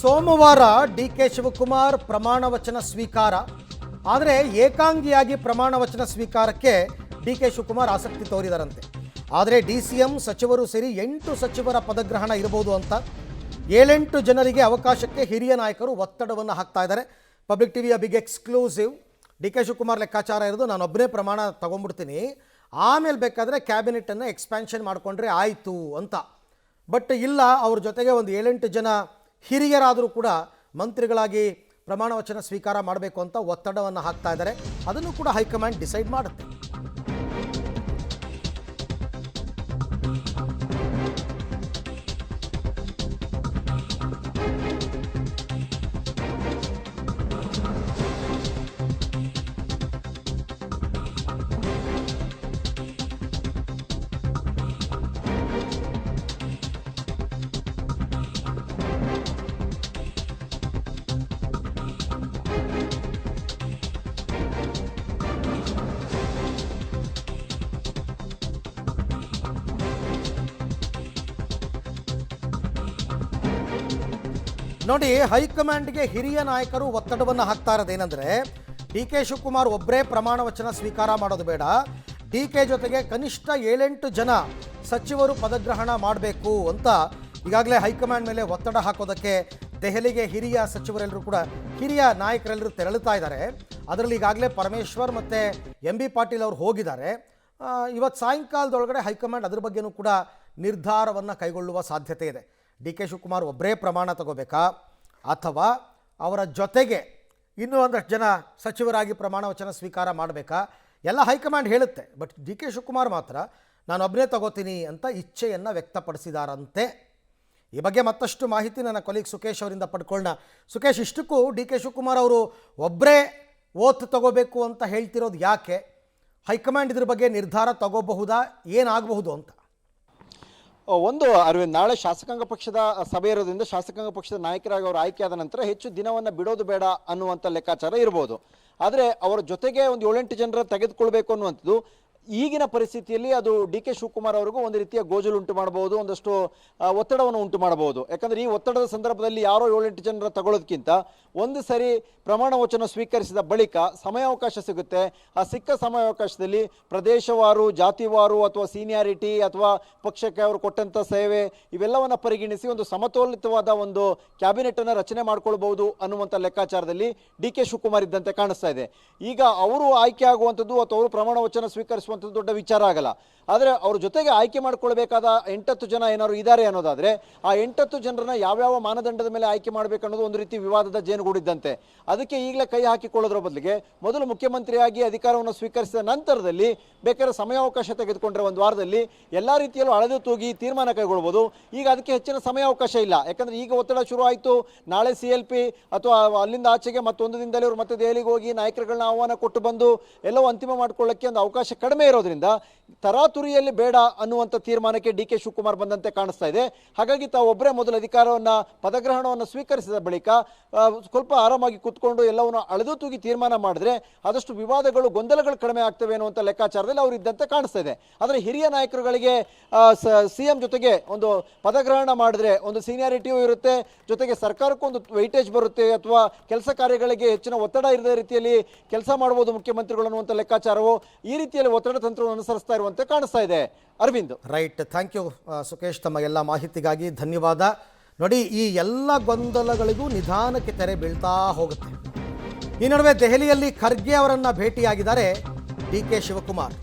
ಸೋಮವಾರ D K Shivakumar ಪ್ರಮಾಣ ವಚನ ಸ್ವೀಕಾರ. ಆದರೆ ಏಕಾಂಗಿಯಾಗಿ ಪ್ರಮಾಣ ವಚನ ಸ್ವೀಕಾರಕ್ಕೆ ಡಿ ಕೆ ಶಿವಕುಮಾರ್ ಆಸಕ್ತಿ ತೋರಿದರಂತೆ. ಆದರೆ DCM ಸಚಿವರು ಸೇರಿ 8 ಸಚಿವರ ಪದಗ್ರಹಣ ಇರಬಹುದು ಅಂತ 7-8 ಜನರಿಗೆ ಅವಕಾಶಕ್ಕೆ ಹಿರಿಯ ನಾಯಕರು ಒತ್ತಡವನ್ನು ಹಾಕ್ತಾ ಇದ್ದಾರೆ. ಪಬ್ಲಿಕ್ ಟಿವಿಯ big exclusive. D K Shivakumar ಲೆಕ್ಕಾಚಾರ ಇರೋದು, ನಾನೊಬ್ಬನೇ ಪ್ರಮಾಣ ತಗೊಂಡ್ಬಿಡ್ತೀನಿ, ಆಮೇಲೆ ಬೇಕಾದರೆ ಕ್ಯಾಬಿನೆಟನ್ನು ಎಕ್ಸ್ಪ್ಯಾನ್ಷನ್ ಮಾಡಿಕೊಂಡ್ರೆ ಆಯಿತು ಅಂತ. ಬಟ್ ಇಲ್ಲ, ಅವ್ರ ಜೊತೆಗೆ ಒಂದು 7-8 ಜನ ಹಿರಿಯರಾದರೂ ಕೂಡ ಮಂತ್ರಿಗಳಾಗಿ ಪ್ರಮಾಣ ವಚನ ಸ್ವೀಕಾರ ಮಾಡಬೇಕು ಅಂತ ಒತ್ತಡವನ್ನು ಹಾಕ್ತಾ ಇದ್ದಾರೆ. ಅದನ್ನು ಕೂಡ ಹೈಕಮಾಂಡ್ ಡಿಸೈಡ್ ಮಾಡುತ್ತೆ. ನೋಡಿ, ಹೈಕಮಾಂಡ್ಗೆ ಹಿರಿಯ ನಾಯಕರು ಒತ್ತಡವನ್ನು ಹಾಕ್ತಾ ಇರೋದೇನೆಂದರೆ, ಡಿ ಕೆ ಶಿವಕುಮಾರ್ ಒಬ್ಬರೇ ಪ್ರಮಾಣ ವಚನ ಸ್ವೀಕಾರ ಮಾಡೋದು ಬೇಡ, ಡಿ ಕೆ ಜೊತೆಗೆ ಕನಿಷ್ಠ 7-8 ಜನ ಸಚಿವರು ಪದಗ್ರಹಣ ಮಾಡಬೇಕು ಅಂತ ಈಗಾಗಲೇ ಹೈಕಮಾಂಡ್ ಮೇಲೆ ಒತ್ತಡ ಹಾಕೋದಕ್ಕೆ ದೆಹಲಿಗೆ ಹಿರಿಯ ಸಚಿವರೆಲ್ಲರೂ ಕೂಡ, ಹಿರಿಯ ನಾಯಕರೆಲ್ಲರೂ ತೆರಳುತ್ತಾ ಇದ್ದಾರೆ. ಅದರಲ್ಲಿ ಈಗಾಗಲೇ ಪರಮೇಶ್ವರ್ ಮತ್ತು MB ಪಾಟೀಲ್ ಅವರು ಹೋಗಿದ್ದಾರೆ. ಇವತ್ತು ಸಾಯಂಕಾಲದೊಳಗಡೆ ಹೈಕಮಾಂಡ್ ಅದ್ರ ಬಗ್ಗೆನೂ ಕೂಡ ನಿರ್ಧಾರವನ್ನು ಕೈಗೊಳ್ಳುವ ಸಾಧ್ಯತೆ ಇದೆ. ಡಿ ಕೆ ಶಿವಕುಮಾರ್ ಒಬ್ಬರೇ ಪ್ರಮಾಣ ತಗೋಬೇಕಾ ಅಥವಾ ಅವರ ಜೊತೆಗೆ ಇನ್ನೂ ಒಂದಷ್ಟು ಜನ ಸಚಿವರಾಗಿ ಪ್ರಮಾಣ ವಚನ ಸ್ವೀಕಾರ ಮಾಡಬೇಕಾ, ಎಲ್ಲ ಹೈಕಮಾಂಡ್ ಹೇಳುತ್ತೆ. ಬಟ್ ಡಿ ಕೆ ಶಿವಕುಮಾರ್ ಮಾತ್ರ ನಾನೊಬ್ಬನೇ ತಗೋತೀನಿ ಅಂತ ಇಚ್ಛೆಯನ್ನು ವ್ಯಕ್ತಪಡಿಸಿದಾರಂತೆ. ಈ ಬಗ್ಗೆ ಮತ್ತಷ್ಟು ಮಾಹಿತಿ ನನ್ನ ಕೊಲೀಗ್ ಸುಕೇಶ್ ಅವರಿಂದ ಪಡ್ಕೊಳ್ಳೋಣ. ಸುಕೇಶ್, ಇಷ್ಟಕ್ಕೂ ಡಿ ಕೆ ಶಿವಕುಮಾರ್ ಅವರು ಒಬ್ಬರೇ ಓತ್ ತಗೋಬೇಕು ಅಂತ ಹೇಳ್ತಿರೋದು ಯಾಕೆ? ಹೈಕಮಾಂಡ್ ಇದ್ರ ಬಗ್ಗೆ ನಿರ್ಧಾರ ತಗೋಬಹುದಾ, ಏನಾಗಬಹುದು ಅಂತ? ಒಂದು ಅರವಿಂದ್, ನಾಳೆ ಶಾಸಕಾಂಗ ಪಕ್ಷದ ಸಭೆ ಇರೋದ್ರಿಂದ ಶಾಸಕಾಂಗ ಪಕ್ಷದ ನಾಯಕರಾಗಿ ಅವರು ಆಯ್ಕೆಯಾದ ನಂತರ ಹೆಚ್ಚು ದಿನವನ್ನು ಬಿಡೋದು ಬೇಡ ಅನ್ನುವಂಥ ಲೆಕ್ಕಾಚಾರ ಇರ್ಬೋದು. ಆದರೆ ಅವರ ಜೊತೆಗೆ ಒಂದು 7-8 ಜನರ ತೆಗೆದುಕೊಳ್ಬೇಕು ಅನ್ನುವಂಥದ್ದು ಈಗಿನ ಪರಿಸ್ಥಿತಿಯಲ್ಲಿ ಅದು ಡಿ ಕೆ ಶಿವಕುಮಾರ್ ಅವರಿಗೂ ಒಂದು ರೀತಿಯ ಗೋಜಲು ಉಂಟು ಮಾಡಬಹುದು, ಒಂದಷ್ಟು ಒತ್ತಡವನ್ನು ಉಂಟು ಮಾಡಬಹುದು. ಯಾಕಂದರೆ ಈ ಒತ್ತಡದ ಸಂದರ್ಭದಲ್ಲಿ ಯಾರೋ 7-8 ಜನರ ತಗೊಳ್ಳೋದಕ್ಕಿಂತ ಒಂದು ಸರಿ ಪ್ರಮಾಣ ವಚನ ಸ್ವೀಕರಿಸಿದ ಬಳಿಕ ಸಮಯಾವಕಾಶ ಸಿಗುತ್ತೆ. ಆ ಸಿಕ್ಕ ಸಮಯಾವಕಾಶದಲ್ಲಿ ಪ್ರದೇಶವಾರು, ಜಾತಿವಾರು ಅಥವಾ ಸೀನಿಯಾರಿಟಿ ಅಥವಾ ಪಕ್ಷಕ್ಕೆ ಅವರು ಕೊಟ್ಟಂಥ ಸೇವೆ ಇವೆಲ್ಲವನ್ನು ಪರಿಗಣಿಸಿ ಒಂದು ಸಮತೋಲಿತವಾದ ಒಂದು ಕ್ಯಾಬಿನೆಟನ್ನು ರಚನೆ ಮಾಡ್ಕೊಳ್ಬಹುದು ಅನ್ನುವಂಥ ಲೆಕ್ಕಾಚಾರದಲ್ಲಿ ಡಿ ಕೆ ಶಿವಕುಮಾರ್ ಇದ್ದಂತೆ ಕಾಣಿಸ್ತಾ ಇದೆ. ಈಗ ಅವರು ಆಯ್ಕೆ ಆಗುವಂಥದ್ದು ಅಥವಾ ಅವರು ಪ್ರಮಾಣ ವಚನ ಸ್ವೀಕರಿಸುವಂಥದ್ದು ದೊಡ್ಡ ವಿಚಾರ ಆಗಲ್ಲ. ಆದರೆ ಅವ್ರ ಜೊತೆಗೆ ಆಯ್ಕೆ ಮಾಡ್ಕೊಳ್ಬೇಕಾದ 8 ಜನ ಏನಾದ್ರು ಇದ್ದಾರೆ ಅನ್ನೋದಾದರೆ ಆ 8 ಜನರನ್ನ ಯಾವ್ಯಾವ ಮಾನದಂಡದ ಮೇಲೆ ಆಯ್ಕೆ ಮಾಡಬೇಕು ಅನ್ನೋದು ಒಂದು ರೀತಿ ವಿವಾದದ ಜೇನುಗೂಡಿದ್ದಂತೆ. ಅದಕ್ಕೆ ಈಗಲೇ ಕೈ ಹಾಕಿಕೊಳ್ಳೋದ್ರ ಬದಲಿಗೆ ಮೊದಲು ಮುಖ್ಯಮಂತ್ರಿಯಾಗಿ ಅಧಿಕಾರವನ್ನು ಸ್ವೀಕರಿಸಿದ ನಂತರದಲ್ಲಿ ಬೇಕಾದ್ರೆ ಸಮಯಾವಕಾಶ ತೆಗೆದುಕೊಂಡ್ರೆ ಒಂದು ವಾರದಲ್ಲಿ ಎಲ್ಲ ರೀತಿಯಲ್ಲೂ ಅಳೆದು ತೂಗಿ ತೀರ್ಮಾನ ಕೈಗೊಳ್ಬೋದು. ಈಗ ಅದಕ್ಕೆ ಹೆಚ್ಚಿನ ಸಮಯಾವಕಾಶ ಇಲ್ಲ. ಯಾಕಂದರೆ ಈಗ ಒತ್ತಡ ಶುರು ಆಯಿತು. ನಾಳೆ CLP ಅಥವಾ ಅಲ್ಲಿಂದ ಆಚೆಗೆ ಮತ್ತೊಂದು ದಿನದಲ್ಲಿ ಅವರು ಮತ್ತೆ ದೆಹಲಿಗೆ ಹೋಗಿ ನಾಯಕರುಗಳನ್ನ ಆಹ್ವಾನ ಕೊಟ್ಟು ಬಂದು ಎಲ್ಲವೂ ಅಂತಿಮ ಮಾಡ್ಕೊಳ್ಳೋಕ್ಕೆ ಒಂದು ಅವಕಾಶ ಕಡಿಮೆ ಇರೋದ್ರಿಂದ ತರಾತುರಿಯಲ್ಲಿ ಬೇಡ ಅನ್ನುವಂಥ ತೀರ್ಮಾನಕ್ಕೆ ಡಿ ಕೆ ಶಿವಕುಮಾರ್ ಬಂದಂತೆ ಕಾಣಿಸ್ತಾ ಇದೆ. ಹಾಗಾಗಿ ತಾವು ಒಬ್ಬರೇ ಮೊದಲು ಅಧಿಕಾರವನ್ನು ಪದಗ್ರಹಣವನ್ನು ಸ್ವೀಕರಿಸಿದ ಬಳಿಕ ಸ್ವಲ್ಪ ಆರಾಮಾಗಿ ಕೂತ್ಕೊಂಡು ಎಲ್ಲವನ್ನು ಅಳೆದು ತೂಗಿ ತೀರ್ಮಾನ ಮಾಡಿದ್ರೆ ಆದಷ್ಟು ವಿವಾದಗಳು, ಗೊಂದಲಗಳು ಕಡಿಮೆ ಆಗ್ತವೆ ಅನ್ನುವಂಥ ಲೆಕ್ಕಾಚಾರದಲ್ಲಿ ಅವರು ಇದ್ದಂತೆ ಕಾಣಿಸ್ತಾ ಇದೆ. ಆದರೆ ಹಿರಿಯ ನಾಯಕರುಗಳಿಗೆ CM ಜೊತೆಗೆ ಒಂದು ಪದಗ್ರಹಣ ಮಾಡಿದ್ರೆ ಒಂದು ಸೀನಿಯಾರಿಟಿಯೂ ಇರುತ್ತೆ, ಜೊತೆಗೆ ಸರ್ಕಾರಕ್ಕೂ ಒಂದು ವೈಟೇಜ್ ಬರುತ್ತೆ, ಅಥವಾ ಕೆಲಸ ಕಾರ್ಯಗಳಿಗೆ ಹೆಚ್ಚಿನ ಒತ್ತಡ ಇರದ ರೀತಿಯಲ್ಲಿ ಕೆಲಸ ಮಾಡಬಹುದು ಮುಖ್ಯಮಂತ್ರಿಗಳು ಅನ್ನುವಂಥ ಲೆಕ್ಕಾಚಾರವು ಈ ರೀತಿಯಲ್ಲಿ ಒತ್ತಡ ತಂತ್ರವನ್ನು ಅನುಸರಿಸ್ತಾ ಇರುವಂತೆ ಕಾಣಿಸ್ತಾ ಇದೆ. Aravind, right, thank you Sukesh, ತಮ್ಮ ಎಲ್ಲ ಮಾಹಿತಿಗಾಗಿ ಧನ್ಯವಾದ. ನೋಡಿ, ಈ ಎಲ್ಲ ಗೊಂದಲಗಳಿಗೂ ನಿಧಾನಕ್ಕೆ ತೆರೆ ಬೀಳ್ತಾ ಹೋಗುತ್ತೆ. ಈ ನಡುವೆ ದೆಹಲಿಯಲ್ಲಿ ಖರ್ಗೆ ಅವರನ್ನು ಭೇಟಿಯಾಗಿದ್ದಾರೆ ಡಿ ಕೆ ಶಿವಕುಮಾರ್.